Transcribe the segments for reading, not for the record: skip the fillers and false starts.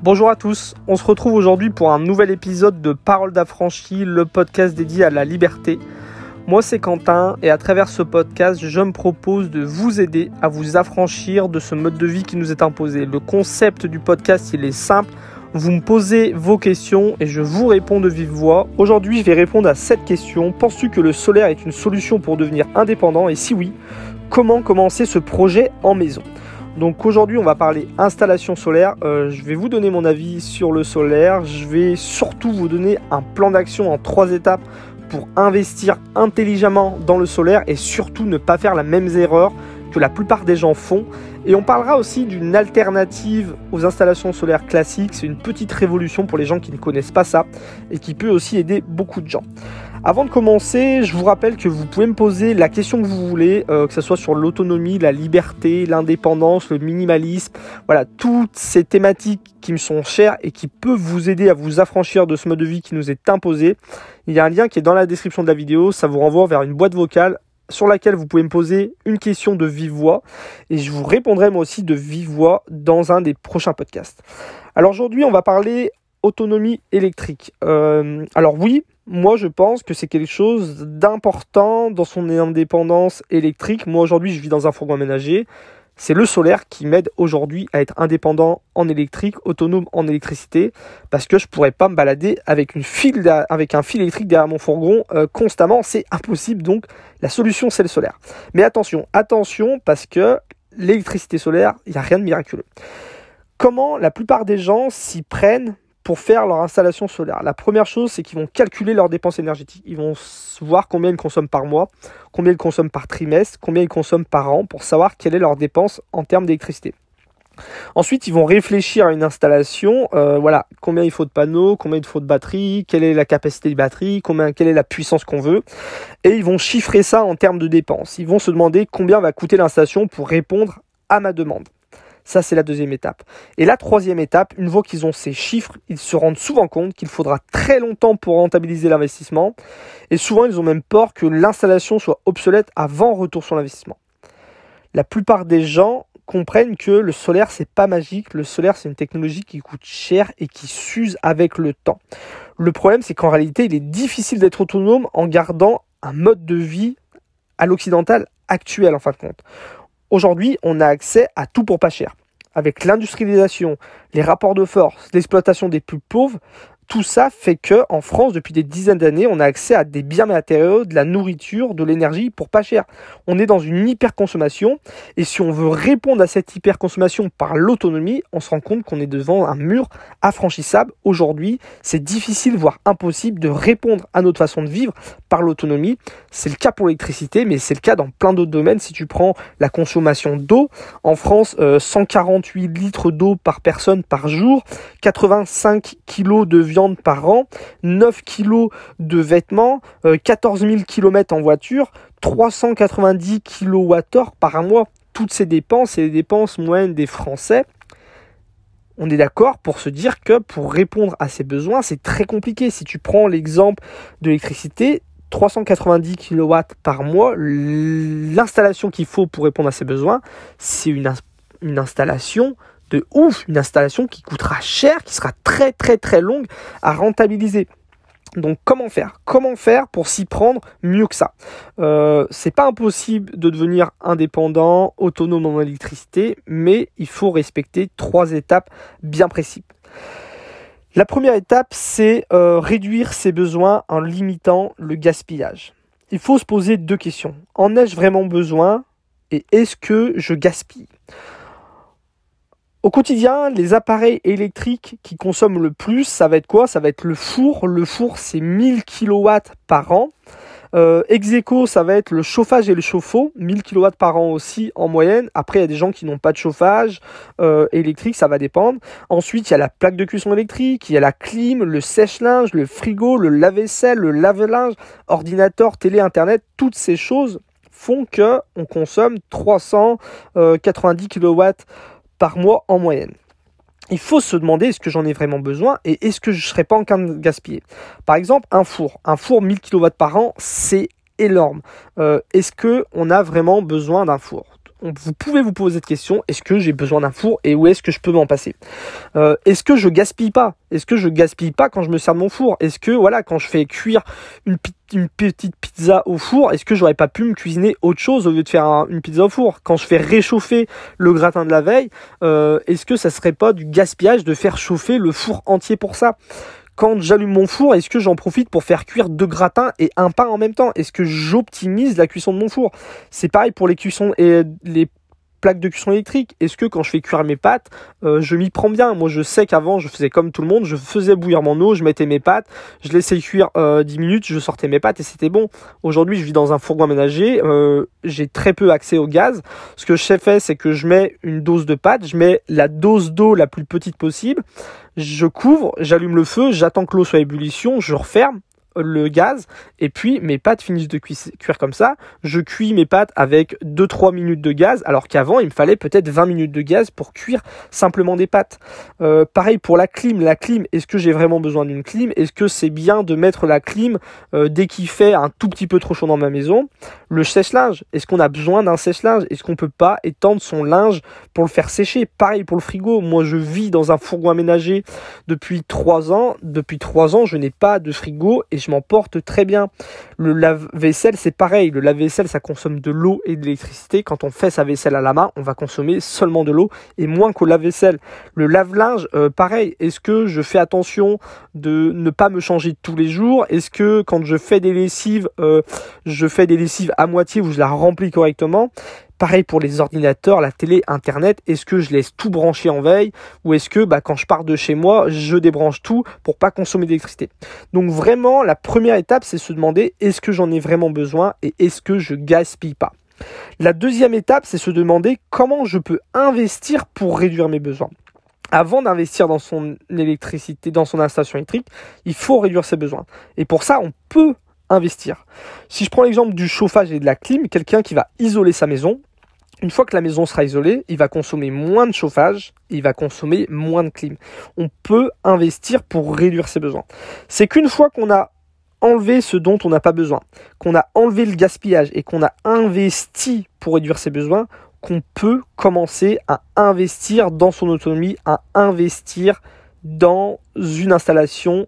Bonjour à tous, on se retrouve aujourd'hui pour un nouvel épisode de Paroles d'affranchi, le podcast dédié à la liberté. Moi c'est Quentin et à travers ce podcast, je me propose de vous aider à vous affranchir de ce mode de vie qui nous est imposé. Le concept du podcast, il est simple, vous me posez vos questions et je vous réponds de vive voix. Aujourd'hui, je vais répondre à cette question. Penses-tu que le solaire est une solution pour devenir indépendant? Et si oui, comment commencer ce projet en maison? Donc aujourd'hui on va parler installation solaire, je vais vous donner mon avis sur le solaire, je vais surtout vous donner un plan d'action en 3 étapes pour investir intelligemment dans le solaire et surtout ne pas faire la même erreur que la plupart des gens font. Et on parlera aussi d'une alternative aux installations solaires classiques, c'est une petite révolution pour les gens qui ne connaissent pas ça et qui peut aussi aider beaucoup de gens. Avant de commencer, je vous rappelle que vous pouvez me poser la question que vous voulez, que ce soit sur l'autonomie, la liberté, l'indépendance, le minimalisme, voilà, toutes ces thématiques qui me sont chères et qui peuvent vous aider à vous affranchir de ce mode de vie qui nous est imposé. Il y a un lien qui est dans la description de la vidéo, ça vous renvoie vers une boîte vocale sur laquelle vous pouvez me poser une question de vive voix et je vous répondrai moi aussi de vive voix dans un des prochains podcasts. Alors aujourd'hui, on va parler autonomie électrique. Alors oui, moi je pense que c'est quelque chose d'important dans son indépendance électrique. Moi aujourd'hui, je vis dans un fourgon aménagé. C'est le solaire qui m'aide aujourd'hui à être indépendant en électrique, autonome en électricité, parce que je ne pourrais pas me balader avec un fil électrique derrière mon fourgon constamment, c'est impossible, donc la solution c'est le solaire. Mais attention, parce que l'électricité solaire, il n'y a rien de miraculeux. Comment la plupart des gens s'y prennent pour faire leur installation solaire? La première chose, c'est qu'ils vont calculer leurs dépenses énergétiques. Ils vont voir combien ils consomment par mois, combien ils consomment par trimestre, combien ils consomment par an pour savoir quelle est leur dépense en termes d'électricité. Ensuite, ils vont réfléchir à une installation, combien il faut de panneaux, combien il faut de batteries, quelle est la capacité de batterie, quelle est la puissance qu'on veut, et ils vont chiffrer ça en termes de dépenses. Ils vont se demander combien va coûter l'installation pour répondre à ma demande. Ça, c'est la deuxième étape. Et la troisième étape, une fois qu'ils ont ces chiffres, ils se rendent souvent compte qu'il faudra très longtemps pour rentabiliser l'investissement. Et souvent, ils ont même peur que l'installation soit obsolète avant retour sur l'investissement. La plupart des gens comprennent que le solaire, c'est pas magique. Le solaire, c'est une technologie qui coûte cher et qui s'use avec le temps. Le problème, c'est qu'en réalité, il est difficile d'être autonome en gardant un mode de vie à l'occidental actuel, en fin de compte. Aujourd'hui, on a accès à tout pour pas cher. Avec l'industrialisation, les rapports de force, l'exploitation des plus pauvres, tout ça fait que en France, depuis des dizaines d'années, on a accès à des biens matériaux, de la nourriture, de l'énergie pour pas cher. On est dans une hyperconsommation et si on veut répondre à cette hyperconsommation par l'autonomie, on se rend compte qu'on est devant un mur infranchissable. Aujourd'hui, c'est difficile, voire impossible de répondre à notre façon de vivre par l'autonomie. C'est le cas pour l'électricité, mais c'est le cas dans plein d'autres domaines. Si tu prends la consommation d'eau, en France, 148 litres d'eau par personne par jour, 85 kilos de viande par an, 9 kilos de vêtements, 14 000 km en voiture, 390 kWh par mois. Toutes ces dépenses, c'est les dépenses moyennes des Français. On est d'accord pour se dire que pour répondre à ces besoins, c'est très compliqué. Si tu prends l'exemple de l'électricité, 390 kW par mois, l'installation qu'il faut pour répondre à ces besoins, c'est une installation de ouf, une installation qui coûtera cher, qui sera très très très longue à rentabiliser. Donc comment faire pour s'y prendre mieux que ça? C'est pas impossible de devenir indépendant, autonome en électricité, mais il faut respecter 3 étapes bien précises. La première étape, c'est réduire ses besoins en limitant le gaspillage. Il faut se poser 2 questions. En ai-je vraiment besoin et est-ce que je gaspille? Au quotidien, les appareils électriques qui consomment le plus, ça va être quoi? Ça va être le four. Le four, c'est 1000 kW par an. Ex-aequo, ça va être le chauffage et le chauffe-eau, 1000 kW par an aussi en moyenne. Après, il y a des gens qui n'ont pas de chauffage électrique, ça va dépendre. Ensuite, il y a la plaque de cuisson électrique, il y a la clim, le sèche-linge, le frigo, le lave-vaisselle, le lave-linge, ordinateur, télé, internet. Toutes ces choses font qu'on consomme 390 kW par mois en moyenne. Il faut se demander est-ce que j'en ai vraiment besoin et est-ce que je ne serais pas en train de gaspiller. Par exemple, un four 1000 kW par an, c'est énorme. Est-ce qu'on a vraiment besoin d'un four? vous pouvez vous poser cette question, est-ce que j'ai besoin d'un four et où est-ce que je peux m'en passer? Est-ce que je gaspille pas? Est-ce que je gaspille pas quand je me sers de mon four? Est-ce que voilà, quand je fais cuire une petite pizza au four, est-ce que j'aurais pas pu me cuisiner autre chose au lieu de faire une pizza au four? Quand je fais réchauffer le gratin de la veille, est-ce que ça serait pas du gaspillage de faire chauffer le four entier pour ça? Quand j'allume mon four, est-ce que j'en profite pour faire cuire 2 gratins et un pain en même temps? Est-ce que j'optimise la cuisson de mon four? C'est pareil pour les cuissons et les plaques de cuisson électrique. Est-ce que quand je fais cuire mes pâtes, je m'y prends bien? Moi, je sais qu'avant, je faisais comme tout le monde, je faisais bouillir mon eau, je mettais mes pâtes, je laissais cuire 10 minutes, je sortais mes pâtes et c'était bon. Aujourd'hui, je vis dans un fourgon aménagé, j'ai très peu accès au gaz. Ce que je sais faire, c'est que je mets une dose de pâtes, je mets la dose d'eau la plus petite possible, je couvre, j'allume le feu, j'attends que l'eau soit à ébullition, je referme le gaz et puis mes pâtes finissent de cuire comme ça. Je cuis mes pâtes avec 2-3 minutes de gaz alors qu'avant il me fallait peut-être 20 minutes de gaz pour cuire simplement des pâtes. Pareil pour la clim, est-ce que j'ai vraiment besoin d'une clim? Est-ce que c'est bien de mettre la clim dès qu'il fait un tout petit peu trop chaud dans ma maison? Le sèche-linge, est-ce qu'on a besoin d'un sèche-linge? Est-ce qu'on peut pas étendre son linge pour le faire sécher? Pareil pour le frigo, moi je vis dans un fourgon aménagé depuis 3 ans. Depuis 3 ans je n'ai pas de frigo et je m'en porte très bien. Le lave-vaisselle, c'est pareil. Le lave-vaisselle, ça consomme de l'eau et de l'électricité. Quand on fait sa vaisselle à la main, on va consommer seulement de l'eau et moins qu'au lave-vaisselle. Le lave-linge, pareil. Est-ce que je fais attention de ne pas me changer tous les jours? Est-ce que quand je fais des lessives à moitié ou je la remplis correctement? Pareil pour les ordinateurs, la télé, internet, est-ce que je laisse tout brancher en veille ou est-ce que quand je pars de chez moi, je débranche tout pour pas consommer d'électricité? Donc vraiment, la première étape, c'est se demander est-ce que j'en ai vraiment besoin et est-ce que je gaspille pas? La deuxième étape, c'est se demander comment je peux investir pour réduire mes besoins. Avant d'investir dans son électricité, dans son installation électrique, il faut réduire ses besoins. Et pour ça, on peut investir. Si je prends l'exemple du chauffage et de la clim, quelqu'un qui va isoler sa maison, une fois que la maison sera isolée, il va consommer moins de chauffage, il va consommer moins de clim. On peut investir pour réduire ses besoins. C'est qu'une fois qu'on a enlevé ce dont on n'a pas besoin, qu'on a enlevé le gaspillage et qu'on a investi pour réduire ses besoins, qu'on peut commencer à investir dans son autonomie, à investir dans une installation.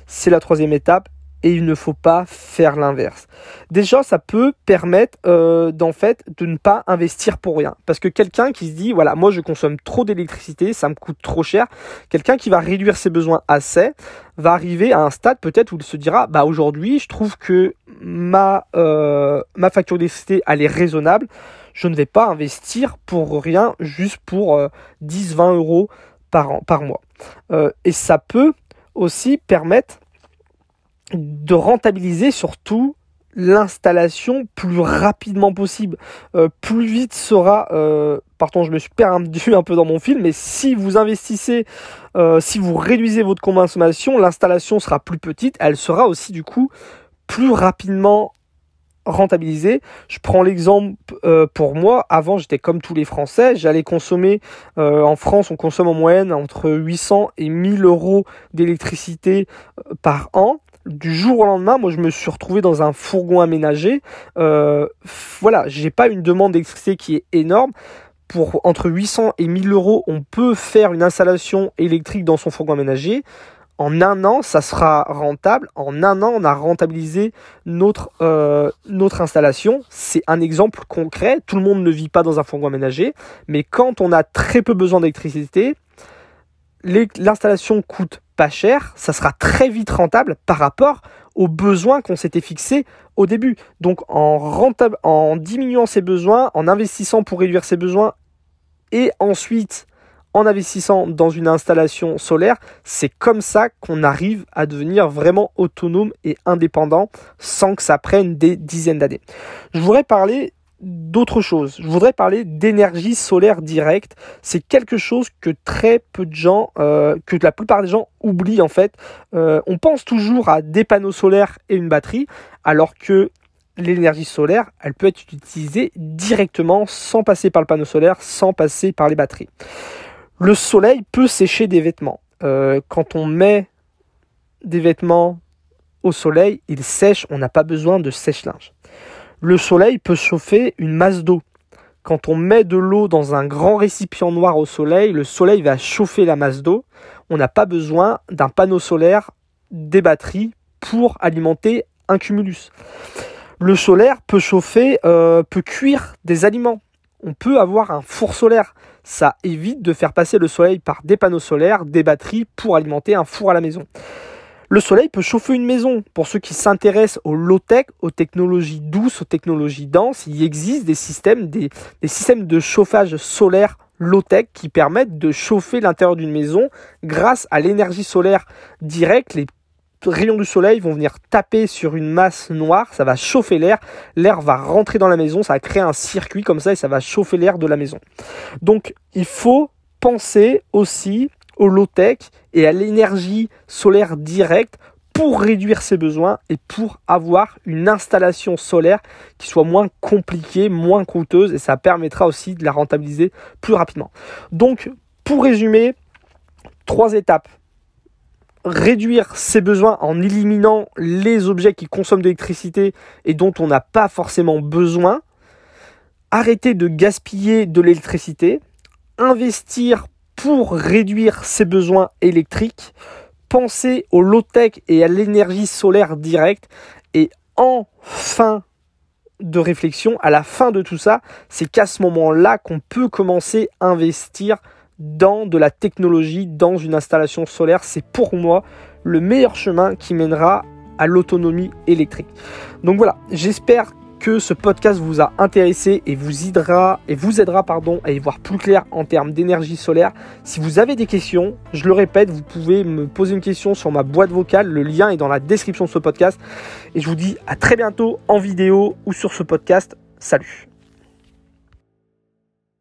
C'est la troisième étape. Et il ne faut pas faire l'inverse. Déjà, ça peut permettre de ne pas investir pour rien. Parce que quelqu'un qui se dit, voilà, moi je consomme trop d'électricité, ça me coûte trop cher. Quelqu'un qui va réduire ses besoins assez, va arriver à un stade peut-être où il se dira, aujourd'hui, je trouve que ma facture d'électricité, elle est raisonnable. Je ne vais pas investir pour rien, juste pour 10-20 euros par mois. Et ça peut aussi permettre de rentabiliser surtout l'installation plus rapidement possible. Plus vite sera... pardon, je me suis perdu un peu dans mon fil, mais si vous investissez, si vous réduisez votre consommation, l'installation sera plus petite, elle sera aussi du coup plus rapidement rentabilisée. Je prends l'exemple pour moi, avant j'étais comme tous les Français, j'allais consommer, en France on consomme en moyenne entre 800 et 1000 euros d'électricité par an. Du jour au lendemain, moi je me suis retrouvé dans un fourgon aménagé. J'ai pas une demande d'électricité qui est énorme. Pour entre 800 et 1000 euros, on peut faire une installation électrique dans son fourgon aménagé. En un an, ça sera rentable. En un an, on a rentabilisé notre installation. C'est un exemple concret. Tout le monde ne vit pas dans un fourgon aménagé. Mais quand on a très peu besoin d'électricité, l'installation coûte pas cher, ça sera très vite rentable par rapport aux besoins qu'on s'était fixés au début. Donc en diminuant ses besoins, en investissant pour réduire ses besoins et ensuite en investissant dans une installation solaire, c'est comme ça qu'on arrive à devenir vraiment autonome et indépendant sans que ça prenne des dizaines d'années. Je voudrais parler d'autre chose. Je voudrais parler d'énergie solaire directe. C'est quelque chose que très peu de gens, que la plupart des gens oublient en fait. On pense toujours à des panneaux solaires et une batterie, alors que l'énergie solaire, elle peut être utilisée directement sans passer par le panneau solaire, sans passer par les batteries. Le soleil peut sécher des vêtements. Quand on met des vêtements au soleil, ils sèchent, on n'a pas besoin de sèche-linge. Le soleil peut chauffer une masse d'eau. Quand on met de l'eau dans un grand récipient noir au soleil, le soleil va chauffer la masse d'eau. On n'a pas besoin d'un panneau solaire, des batteries pour alimenter un cumulus. Le solaire peut chauffer, peut cuire des aliments. On peut avoir un four solaire. Ça évite de faire passer le soleil par des panneaux solaires, des batteries pour alimenter un four à la maison. Le soleil peut chauffer une maison. Pour ceux qui s'intéressent au low-tech, aux technologies douces, aux technologies denses, il existe des systèmes de chauffage solaire low-tech qui permettent de chauffer l'intérieur d'une maison grâce à l'énergie solaire directe. Les rayons du soleil vont venir taper sur une masse noire, ça va chauffer l'air, l'air va rentrer dans la maison, ça va créer un circuit comme ça et ça va chauffer l'air de la maison. Donc il faut penser aussi au low-tech et à l'énergie solaire directe pour réduire ses besoins et pour avoir une installation solaire qui soit moins compliquée, moins coûteuse, et ça permettra aussi de la rentabiliser plus rapidement. Donc, pour résumer, 3 étapes. Réduire ses besoins en éliminant les objets qui consomment de l'électricité et dont on n'a pas forcément besoin. Arrêter de gaspiller de l'électricité. Investir pour réduire ses besoins électriques, penser au low-tech et à l'énergie solaire directe. Et en fin de réflexion, à la fin de tout ça, c'est qu'à ce moment-là qu'on peut commencer à investir dans de la technologie, dans une installation solaire. C'est pour moi le meilleur chemin qui mènera à l'autonomie électrique. Donc voilà, j'espère que ce podcast vous a intéressé et vous aidera à y voir plus clair en termes d'énergie solaire. Si vous avez des questions, je le répète, vous pouvez me poser une question sur ma boîte vocale. Le lien est dans la description de ce podcast. Et je vous dis à très bientôt en vidéo ou sur ce podcast. Salut!